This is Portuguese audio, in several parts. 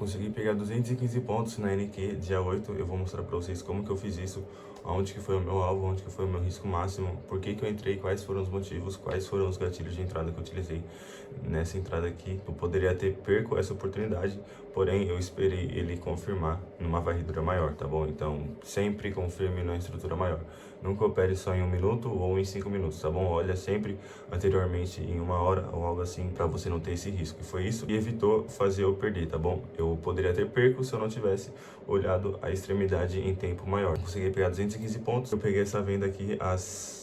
consegui pegar 215 pontos na NQ dia 8. Eu vou mostrar pra vocês como que eu fiz isso, aonde que foi o meu alvo, onde que foi o meu risco máximo, por que que eu entrei, quais foram os motivos, quais foram os gatilhos de entrada que eu utilizei nessa entrada aqui. Eu poderia ter perco essa oportunidade, porém eu esperei ele confirmar numa varredura maior, tá bom? Então sempre confirme numa estrutura maior. Nunca opere só em 1 minuto ou em 5 minutos, tá bom? Olha sempre anteriormente em 1 hora ou algo assim, pra você não ter esse risco. E foi isso que evitou fazer eu perder, tá bom? Eu poderia ter perco se eu não tivesse olhado a extremidade em tempo maior. Consegui pegar 215 pontos, eu peguei essa venda aqui às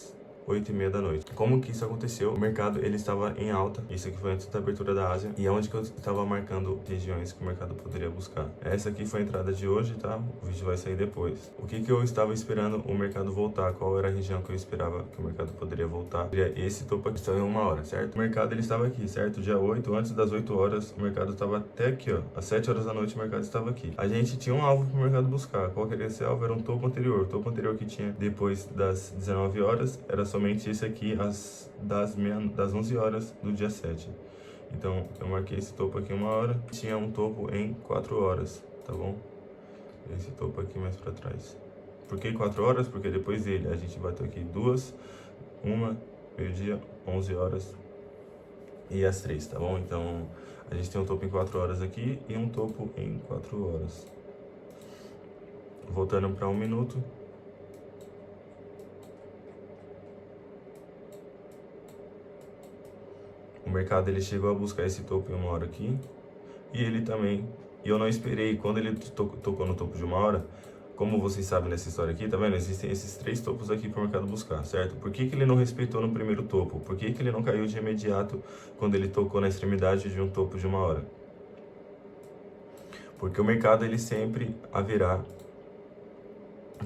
8h30 da noite. Como que isso aconteceu? O mercado ele estava em alta, isso aqui foi antes da abertura da Ásia, e aonde que eu estava marcando regiões que o mercado poderia buscar. Essa aqui foi a entrada de hoje, tá? O vídeo vai sair depois. O que que eu estava esperando o mercado voltar? Qual era a região que eu esperava que o mercado poderia voltar? Seria esse topo aqui, estava em 1 hora, certo? O mercado ele estava aqui, certo? Dia 8, antes das 8 horas, o mercado estava até aqui, ó. Às 7 horas da noite o mercado estava aqui. A gente tinha um alvo para o mercado buscar. Qual que era esse alvo? Era um topo anterior. O topo anterior que tinha depois das 19 horas era somente esse aqui das 11 horas do dia 7. Então eu marquei esse topo aqui 1 hora, tinha um topo em 4 horas, tá bom? Esse topo aqui mais para trás. Por que 4 horas? Porque depois dele a gente bateu aqui 2, 1, meio-dia, 11 horas e às 3, tá bom? Então a gente tem um topo em 4 horas aqui e um topo em 4 horas. Voltando para 1 minuto. O mercado ele chegou a buscar esse topo em 1 hora aqui, e ele também, e eu não esperei, quando ele tocou no topo de 1 hora, como vocês sabem nessa história aqui, tá vendo? Existem esses 3 topos aqui para o mercado buscar, certo? Por que que ele não respeitou no primeiro topo? Por que que ele não caiu de imediato quando ele tocou na extremidade de um topo de 1 hora? Porque o mercado ele sempre haverá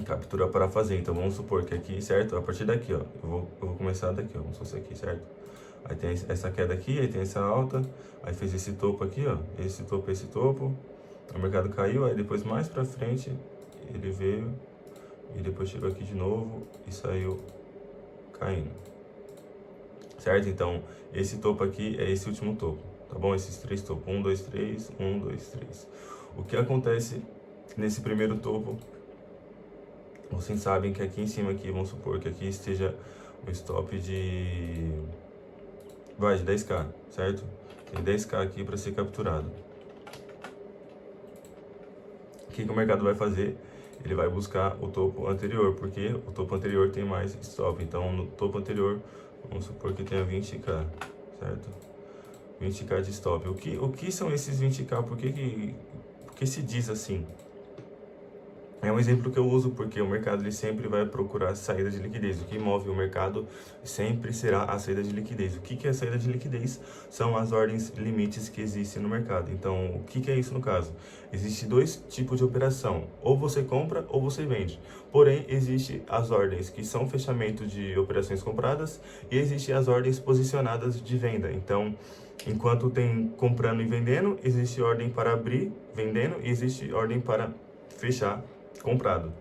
captura para fazer. Então vamos supor que aqui, certo? A partir daqui, ó, eu vou começar daqui, ó, como se fosse aqui, certo? Aí tem essa queda aqui, aí tem essa alta, aí fez esse topo aqui, ó, esse topo, o mercado caiu, aí depois mais pra frente ele veio e depois chegou aqui de novo e saiu caindo, certo? Então esse topo aqui é esse último topo, tá bom? Esses 3 topos, 1, 2, 3, 1, 2, 3. O que acontece nesse primeiro topo? Vocês sabem que aqui em cima, aqui, vamos supor que aqui esteja o stop de 10k, certo? Tem 10k aqui para ser capturado. O que que o mercado vai fazer? Ele vai buscar o topo anterior, porque o topo anterior tem mais stop. Então, no topo anterior, vamos supor que tenha 20k, certo? 20k de stop. O que são esses 20k? Por que se diz assim? É um exemplo que eu uso porque o mercado ele sempre vai procurar saída de liquidez. O que move o mercado sempre será a saída de liquidez. O que é a saída de liquidez? São as ordens limites que existem no mercado. Então, o que é isso no caso? Existem 2 tipos de operação. Ou você compra ou você vende. Porém, existem as ordens que são fechamento de operações compradas e existem as ordens posicionadas de venda. Então, enquanto tem comprando e vendendo, existe ordem para abrir, vendendo, e existe ordem para fechar, comprado.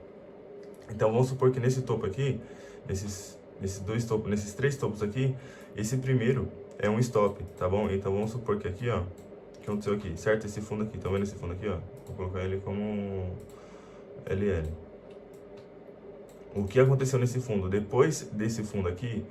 Então vamos supor que nesse topo aqui, nesses 3 topos aqui, esse primeiro é um stop, tá bom? Então vamos supor que aqui, ó, o que aconteceu aqui, certo? Esse fundo aqui, tá vendo esse fundo aqui, ó? Vou colocar ele como LL. O que aconteceu nesse fundo? Depois desse fundo aqui,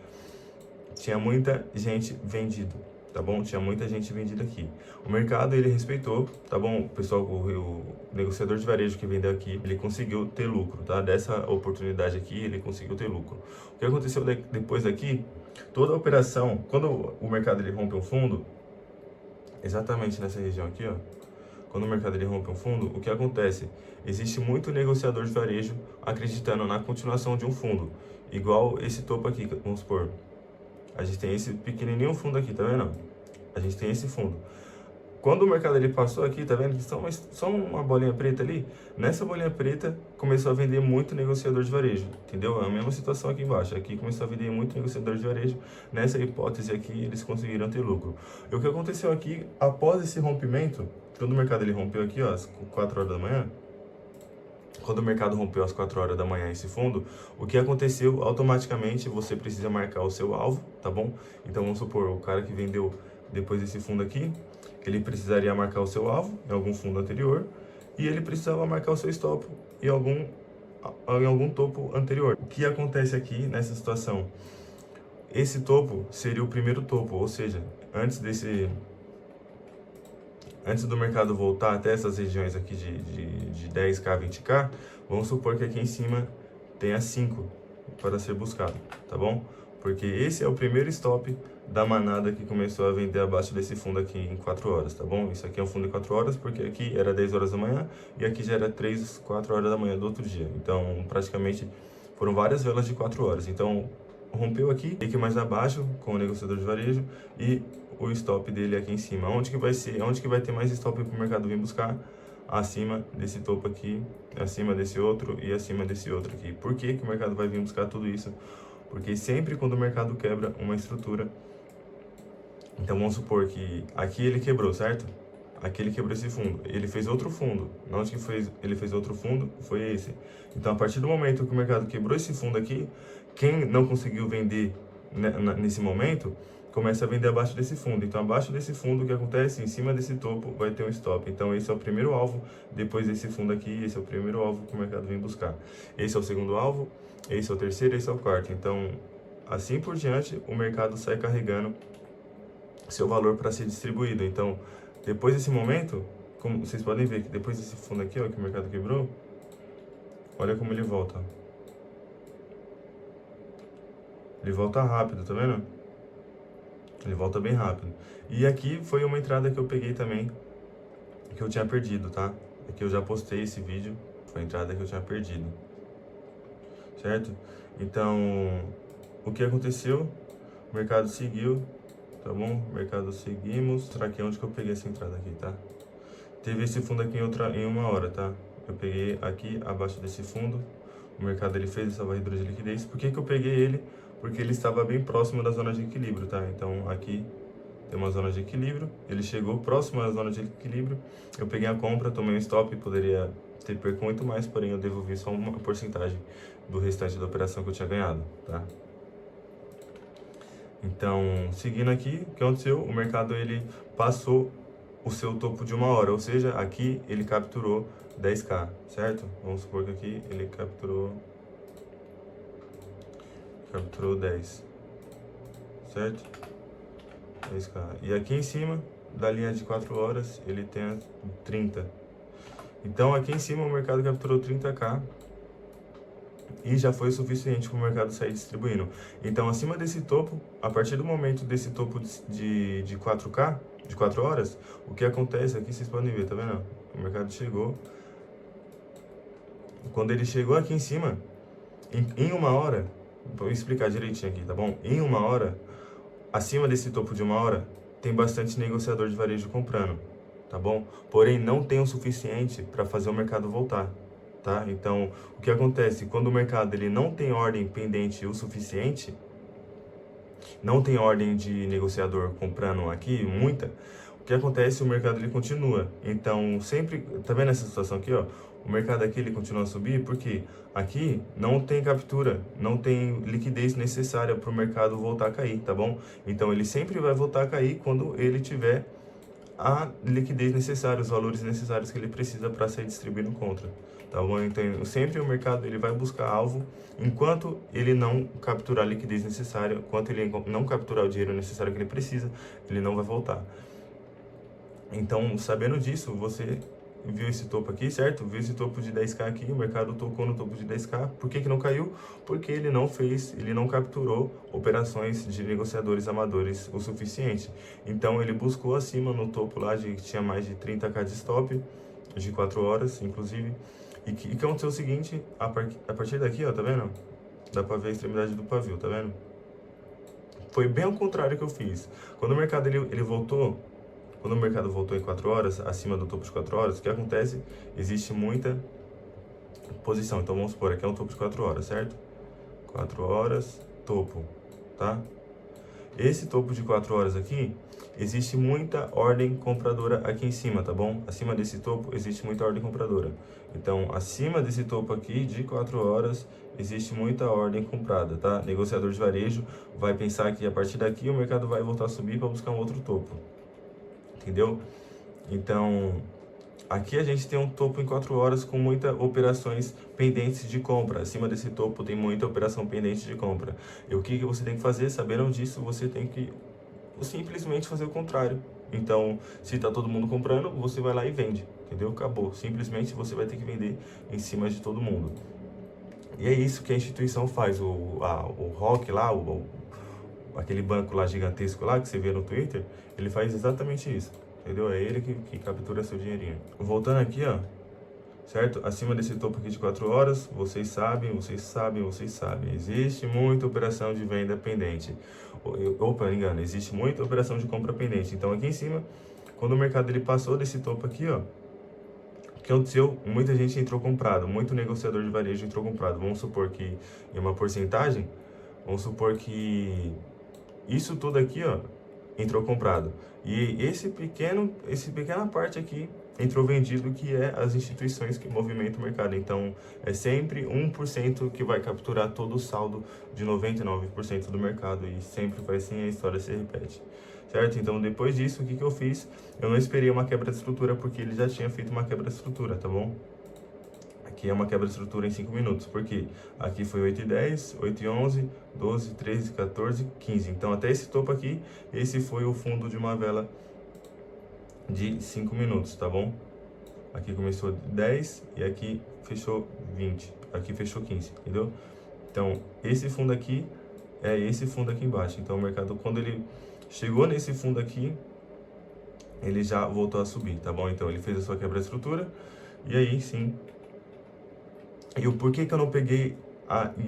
tinha muita gente vendido, tá bom? Tinha muita gente vendida aqui. O mercado, ele respeitou, tá bom? O pessoal, o negociador de varejo que vendeu aqui, ele conseguiu ter lucro, tá? Dessa oportunidade aqui, ele conseguiu ter lucro. O que aconteceu depois daqui? Toda a operação, quando o mercado ele rompe um fundo, exatamente nessa região aqui, ó, quando o mercado ele rompe um fundo, o que acontece? Existe muito negociador de varejo acreditando na continuação de um fundo, igual esse topo aqui, vamos supor. A gente tem esse pequenininho fundo aqui, tá vendo? A gente tem esse fundo. Quando o mercado ele passou aqui, tá vendo? Só uma bolinha preta ali. Nessa bolinha preta, começou a vender muito negociador de varejo, entendeu? É a mesma situação aqui embaixo. Aqui começou a vender muito negociador de varejo. Nessa hipótese aqui, eles conseguiram ter lucro. E o que aconteceu aqui, após esse rompimento, quando o mercado ele rompeu aqui, ó, às 4 horas da manhã, quando o mercado rompeu às 4 horas da manhã esse fundo, o que aconteceu? Automaticamente você precisa marcar o seu alvo, tá bom? Então vamos supor, o cara que vendeu depois desse fundo aqui, ele precisaria marcar o seu alvo em algum fundo anterior e ele precisava marcar o seu stop em algum topo anterior. O que acontece aqui nessa situação? Esse topo seria o primeiro topo, ou seja, antes do mercado voltar até essas regiões aqui de 10K, 20K, vamos supor que aqui em cima tenha 5 para ser buscado, tá bom? Porque esse é o primeiro stop da manada que começou a vender abaixo desse fundo aqui em 4 horas, tá bom? Isso aqui é um fundo em 4 horas, porque aqui era 10 horas da manhã e aqui já era 3, 4 horas da manhã do outro dia. Então, praticamente, foram várias velas de 4 horas. Então, rompeu aqui mais abaixo com o negociador de varejo e o stop dele aqui em cima. Onde que vai ter mais stop para o mercado vir buscar? Acima desse topo aqui, acima desse outro e acima desse outro aqui. Por que que o mercado vai vir buscar tudo isso? Porque sempre quando o mercado quebra uma estrutura, então vamos supor que aqui ele quebrou, certo? Aqui ele quebrou esse fundo, ele fez outro fundo. Onde que ele fez outro fundo? Foi esse. Então, a partir do momento que o mercado quebrou esse fundo aqui, quem não conseguiu vender nesse momento, começa a vender abaixo desse fundo. Então, abaixo desse fundo, o que acontece? Em cima desse topo vai ter um stop. Então, esse é o primeiro alvo. Depois desse fundo aqui, esse é o primeiro alvo que o mercado vem buscar. Esse é o segundo alvo, esse é o terceiro, esse é o quarto. Então, assim por diante, o mercado sai carregando seu valor para ser distribuído. Então, depois desse momento, como vocês podem ver que depois desse fundo aqui, ó, que o mercado quebrou, olha como ele volta. Ele volta rápido, tá vendo? Ele volta bem rápido. E aqui foi uma entrada que eu peguei também, que eu tinha perdido, tá? Aqui eu já postei esse vídeo, foi a entrada que eu tinha perdido. Certo? Então, o que aconteceu? O mercado seguiu, tá bom? O mercado seguimos. Será que é onde que eu peguei essa entrada aqui, tá? Teve esse fundo aqui em 1 hora, tá? Eu peguei aqui abaixo desse fundo. O mercado ele fez essa varredura de liquidez. Por que que eu peguei ele? Porque ele estava bem próximo da zona de equilíbrio, tá? Então aqui tem uma zona de equilíbrio. Ele chegou próximo à zona de equilíbrio. Eu peguei a compra, tomei um stop, poderia ter perco muito mais, porém eu devolvi só uma porcentagem do restante da operação que eu tinha ganhado, tá? Então, seguindo aqui, o que aconteceu? O mercado ele passou o seu topo de 1 hora, ou seja, aqui ele capturou 10K, certo? Vamos supor que aqui ele capturou 10, certo? 10K. E aqui em cima, da linha de 4 horas, ele tem 30. Então, aqui em cima o mercado capturou 30K e já foi o suficiente para o mercado sair distribuindo. Então, acima desse topo, a partir do momento desse topo de 4K, de 4 horas, o que acontece aqui, vocês podem ver, tá vendo? O mercado chegou. Quando ele chegou aqui em cima, em 1 hora, vou explicar direitinho aqui, tá bom? Em 1 hora, acima desse topo de 1 hora, tem bastante negociador de varejo comprando, tá bom? Porém, não tem o suficiente para fazer o mercado voltar, tá? Então, o que acontece? Quando o mercado ele não tem ordem pendente o suficiente, não tem ordem de negociador comprando aqui, muita, o que acontece? O mercado ele continua. Então, sempre, tá vendo essa situação aqui, ó? O mercado aqui ele continua a subir porque aqui não tem captura, não tem liquidez necessária para o mercado voltar a cair, tá bom? Então ele sempre vai voltar a cair quando ele tiver a liquidez necessária, os valores necessários que ele precisa para sair distribuindo contra, tá bom? Então sempre o mercado ele vai buscar alvo enquanto ele não capturar a liquidez necessária, enquanto ele não capturar o dinheiro necessário que ele precisa, ele não vai voltar. Então, sabendo disso, você viu esse topo aqui, certo? Viu esse topo de 10K aqui, o mercado tocou no topo de 10K. Por que que não caiu? Porque ele não capturou operações de negociadores amadores o suficiente. Então, ele buscou acima no topo lá, que tinha mais de 30K de stop, de 4 horas, inclusive. E que aconteceu o seguinte, a partir daqui, ó, tá vendo? Dá pra ver a extremidade do pavio, tá vendo? Foi bem ao contrário que eu fiz. Quando o mercado ele voltou, quando o mercado voltou em 4 horas, acima do topo de 4 horas, o que acontece? Existe muita posição. Então, vamos supor, aqui é um topo de 4 horas, certo? 4 horas, topo, tá? Esse topo de 4 horas aqui, existe muita ordem compradora aqui em cima, tá bom? Acima desse topo existe muita ordem compradora. Então, acima desse topo aqui de 4 horas, existe muita ordem comprada, tá? Negociador de varejo vai pensar que a partir daqui o mercado vai voltar a subir para buscar um outro topo. Entendeu? Então, aqui a gente tem um topo em 4 horas com muitas operações pendentes de compra. Acima desse topo tem muita operação pendente de compra. E o que você tem que fazer? Sabendo disso, você tem que simplesmente fazer o contrário. Então, se está todo mundo comprando, você vai lá e vende. Entendeu? Acabou. Simplesmente você vai ter que vender em cima de todo mundo. E é isso que a instituição faz. O Rock lá, aquele banco lá gigantesco lá que você vê no Twitter, ele faz exatamente isso. Entendeu? É ele que captura seu dinheirinho. Voltando aqui, ó. Certo? Acima desse topo aqui de 4 horas, vocês sabem. Existe muita operação de venda pendente. Opa, engano. Existe muita operação de compra pendente. Então, aqui em cima, quando o mercado ele passou desse topo aqui, ó. O que aconteceu? Muita gente entrou comprado. Muito negociador de varejo entrou comprado. Vamos supor que em uma porcentagem, vamos supor que isso tudo aqui, ó, entrou comprado. E essa pequena parte aqui entrou vendido, que é as instituições que movimentam o mercado. Então, é sempre 1% que vai capturar todo o saldo de 99% do mercado. E sempre vai assim, a história se repete. Certo? Então, depois disso, o que eu fiz? Eu não esperei uma quebra de estrutura, porque ele já tinha feito uma quebra de estrutura, tá bom? Aqui é uma quebra de estrutura em 5 minutos, porque aqui foi 8h10, 8h11, 12, 13, 14, 15. Então, até esse topo aqui, esse foi o fundo de uma vela de 5 minutos, tá bom? Aqui começou 10 e aqui fechou 20. Aqui fechou 15, entendeu? Então, esse fundo aqui é esse fundo aqui embaixo. Então, o mercado, quando ele chegou nesse fundo aqui, ele já voltou a subir, tá bom? Então, ele fez a sua quebra de estrutura e aí, sim... E o porquê que eu não peguei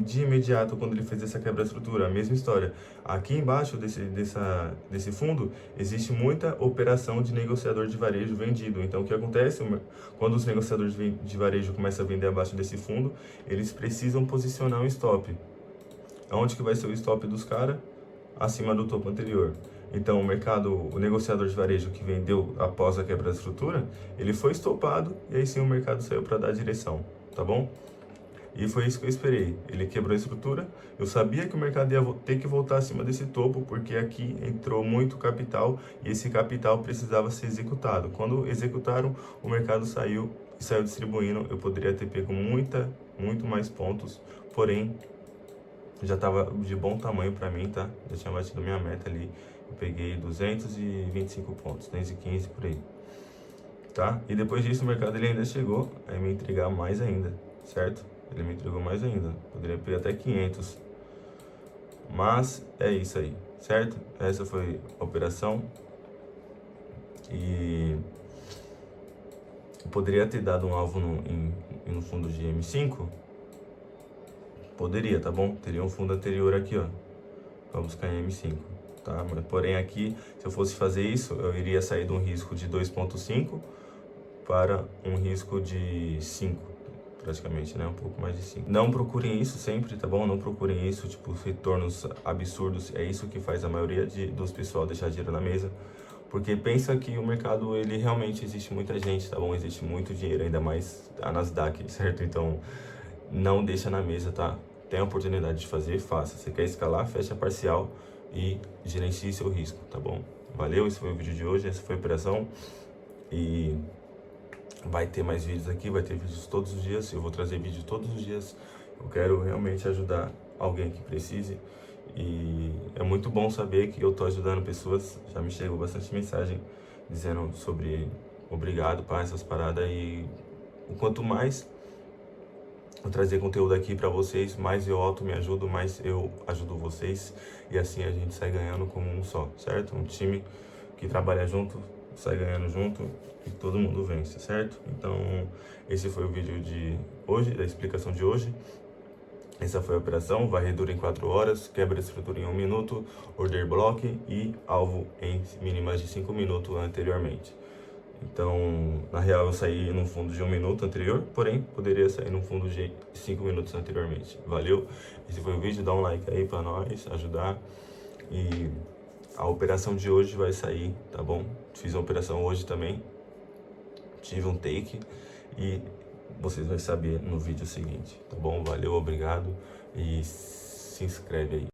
de imediato quando ele fez essa quebra de estrutura? A mesma história. Aqui embaixo desse fundo, existe muita operação de negociador de varejo vendido. Então, o que acontece? Quando os negociadores de varejo começam a vender abaixo desse fundo, eles precisam posicionar um stop. Onde que vai ser o stop dos caras? Acima do topo anterior. Então, o negociador de varejo que vendeu após a quebra da estrutura, ele foi estopado e aí sim o mercado saiu para dar direção, tá bom? E foi isso que eu esperei. Ele quebrou a estrutura. Eu sabia que o mercado ia ter que voltar acima desse topo, porque aqui entrou muito capital e esse capital precisava ser executado. Quando executaram, o mercado saiu e saiu distribuindo. Eu poderia ter pego muito mais pontos, porém já estava de bom tamanho para mim, tá? Já tinha batido minha meta ali. Eu peguei 225 pontos, 215 por aí, tá? E depois disso o mercado ele ainda chegou a me entregar mais ainda, certo? Ele me entregou mais ainda. Poderia pegar até 500. Mas é isso aí, certo? Essa foi a operação. E eu poderia ter dado um alvo no fundo de M5? Poderia, tá bom? Teria um fundo anterior aqui, ó, para buscar em M5, tá? Mas, porém aqui, se eu fosse fazer isso, eu iria sair de um risco de 2,5 para um risco de 5. Praticamente, né? Um pouco mais de 5. Não procurem isso sempre, tá bom? Não procurem isso, tipo, retornos absurdos. É isso que faz a maioria dos pessoal deixar dinheiro na mesa. Porque pensa que o mercado, ele realmente existe muita gente, tá bom? Existe muito dinheiro, ainda mais a Nasdaq, certo? Então, não deixa na mesa, tá? Tem a oportunidade de fazer, faça. Você quer escalar, fecha parcial e gerencie seu risco, tá bom? Valeu, esse foi o vídeo de hoje, essa foi a operação. E... vai ter mais vídeos aqui, vai ter vídeos todos os dias. Eu vou trazer vídeo todos os dias. Eu quero realmente ajudar alguém que precise. E é muito bom saber que eu tô ajudando pessoas. Já me chegou bastante mensagem dizendo sobre obrigado, pai, essas paradas. E o quanto mais eu trazer conteúdo aqui pra vocês, mais eu me ajudo, mais eu ajudo vocês. E assim a gente sai ganhando como um só, certo? Um time que trabalha junto, sai ganhando junto e todo mundo vence, certo? Então, esse foi o vídeo de hoje, da explicação de hoje. Essa foi a operação, varredura em 4 horas, quebra de estrutura em 1 minuto, order block e alvo em mínimas de 5 minutos anteriormente. Então, na real, eu saí num fundo de 1 minuto anterior, porém, poderia sair num fundo de 5 minutos anteriormente. Valeu? Esse foi o vídeo, dá um like aí pra nós, ajudar e... A operação de hoje vai sair, tá bom? Fiz a operação hoje também, tive um take e vocês vão saber no vídeo seguinte, tá bom? Valeu, obrigado e se inscreve aí.